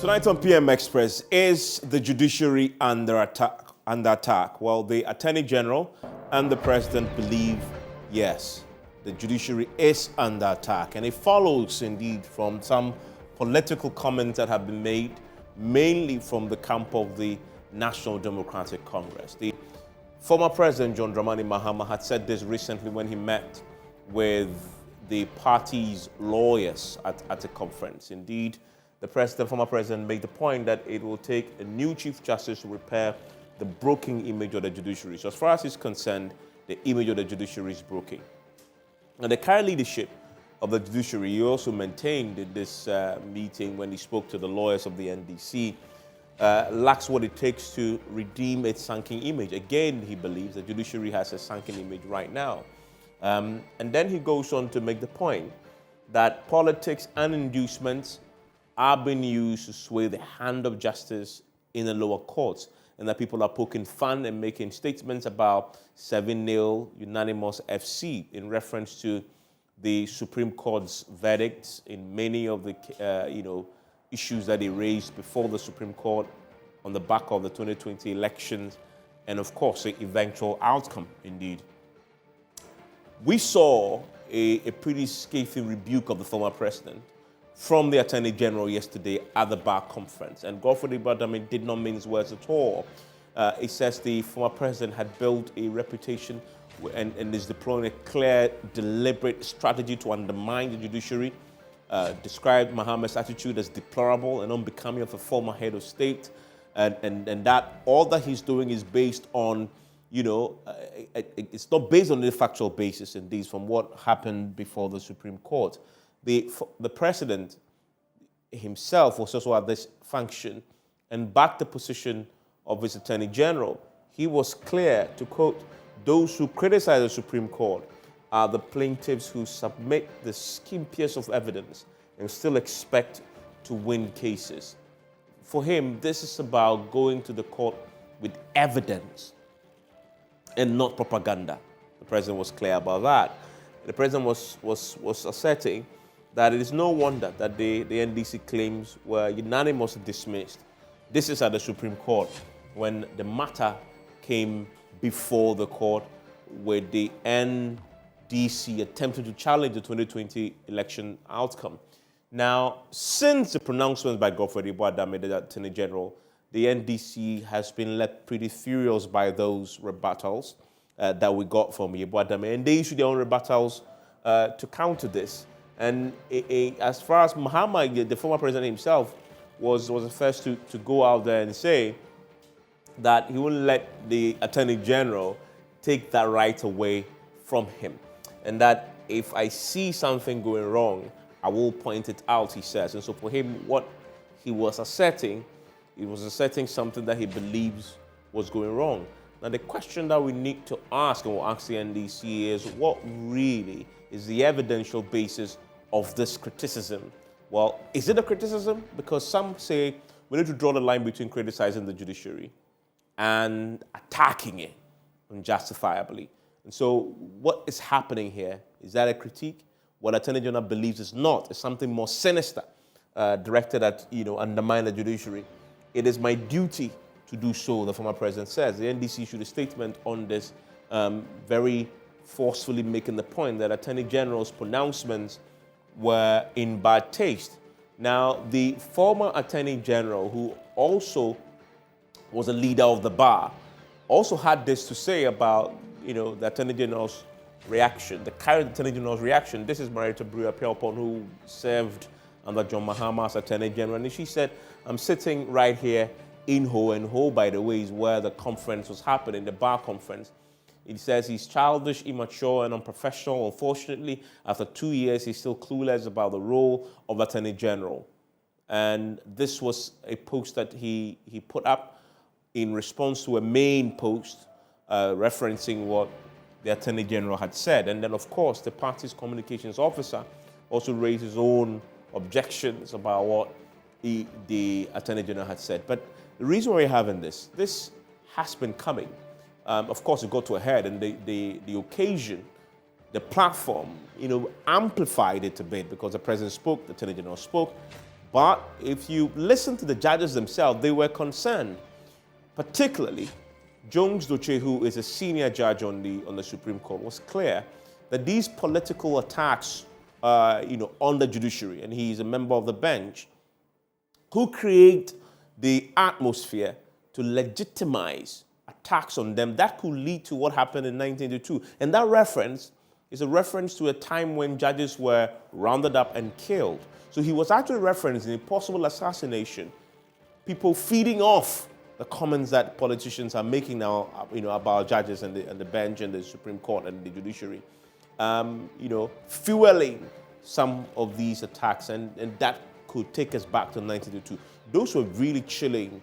Tonight on PM Express, is the judiciary under attack? Well, the Attorney General and the President believe yes, the judiciary is under attack. And it follows indeed from some political comments that have been made, mainly from the camp of the National Democratic Congress. The former President John Dramani Mahama had said this recently when he met with the party's lawyers at a conference. Indeed, the former president made the point that it will take a new Chief Justice to repair the broken image of the judiciary. So as far as he's concerned, the image of the judiciary is broken. And the current leadership of the judiciary, he also maintained in this meeting when he spoke to the lawyers of the NDC, lacks what it takes to redeem its sunken image. Again, he believes the judiciary has a sunken image right now. And then he goes on to make the point that politics and inducements are being used to sway the hand of justice in the lower courts, and that people are poking fun and making statements about 7-0 unanimous FC in reference to the Supreme Court's verdicts in many of the issues that they raised before the Supreme Court on the back of the 2020 elections, and of course the eventual outcome indeed. We saw a pretty scathing rebuke of the former president from the Attorney General yesterday at the bar conference. And Godfrey Ibadame did not mince words at all. It says the former president had built a reputation and is deploying a clear, deliberate strategy to undermine the judiciary, described Mahama's attitude as deplorable and unbecoming of a former head of state, and that all that he's doing is based on, it's not based on the factual basis, indeed, from what happened before the Supreme Court. The president himself was also at this function and backed the position of his attorney general. He was clear to quote, "Those who criticize the Supreme Court are the plaintiffs who submit the skimpiest of evidence and still expect to win cases." For him, this is about going to the court with evidence and not propaganda. The president was clear about that. The president was asserting that it is no wonder that the NDC claims were unanimously dismissed. This is at the Supreme Court when the matter came before the court with the NDC attempting to challenge the 2020 election outcome. Now, since the pronouncement by Godfrey Ibadame, the Attorney General, the NDC has been left pretty furious by those rebuttals that we got from Ibadame, and they issued their own rebuttals to counter this. And as far as Mahama, the former president himself, was the first to go out there and say that he wouldn't let the Attorney General take that right away from him. And that if I see something going wrong, I will point it out, he says. And so for him, what he was asserting something that he believes was going wrong. Now, the question that we need to ask, and we'll ask the NDC, is what really is the evidential basis of this criticism? Well, is it a criticism? Because some say we need to draw the line between criticizing the judiciary and attacking it unjustifiably. And so what is happening here? Is that a critique? What Attorney General believes is not. It's something more sinister, directed at, undermine the judiciary. It is my duty to do so, the former president says. The NDC issued a statement on this, very forcefully making the point that Attorney General's pronouncements were in bad taste. Now, the former Attorney General, who also was a leader of the bar, also had this to say about, the Attorney General's reaction, the current Attorney General's reaction. This is Marita Bruya-Pelpon, who served under John Mahama as Attorney General, and she said, "I'm sitting right here in Ho, and Ho, by the way, is where the conference was happening, the bar conference." He says he's childish, immature, and unprofessional. Unfortunately, after 2 years, he's still clueless about the role of Attorney General. And this was a post that he put up in response to a main post referencing what the Attorney General had said. And then, of course, the party's communications officer also raised his own objections about what the Attorney General had said. But the reason we're having this has been coming. Of course, it got to a head, and the occasion, the platform, amplified it a bit because the president spoke, the Attorney General spoke, But if you listen to the judges themselves, they were concerned, particularly Jones Doche, who is a senior judge on the Supreme Court, was clear that these political attacks, on the judiciary, and he's a member of the bench, who create the atmosphere to legitimize attacks on them that could lead to what happened in 1982. And that reference is a reference to a time when judges were rounded up and killed. So he was actually referencing a possible assassination, people feeding off the comments that politicians are making now, about judges and the bench and the Supreme Court and the judiciary, fueling some of these attacks, and that could take us back to 1982. Those were really chilling,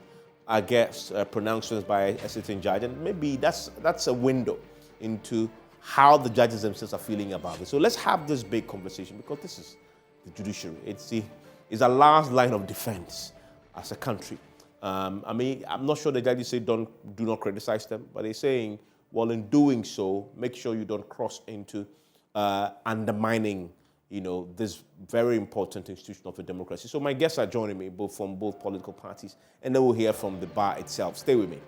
I guess, pronouncements by a sitting judge, and maybe that's a window into how the judges themselves are feeling about it. So let's have this big conversation, because this is the judiciary. It's our last line of defense as a country. I'm not sure the judges say do not criticize them, but they're saying, well, in doing so, make sure you don't cross into undermining, this very important institution of a democracy. So my guests are joining me, from both political parties, and then we'll hear from the bar itself. Stay with me.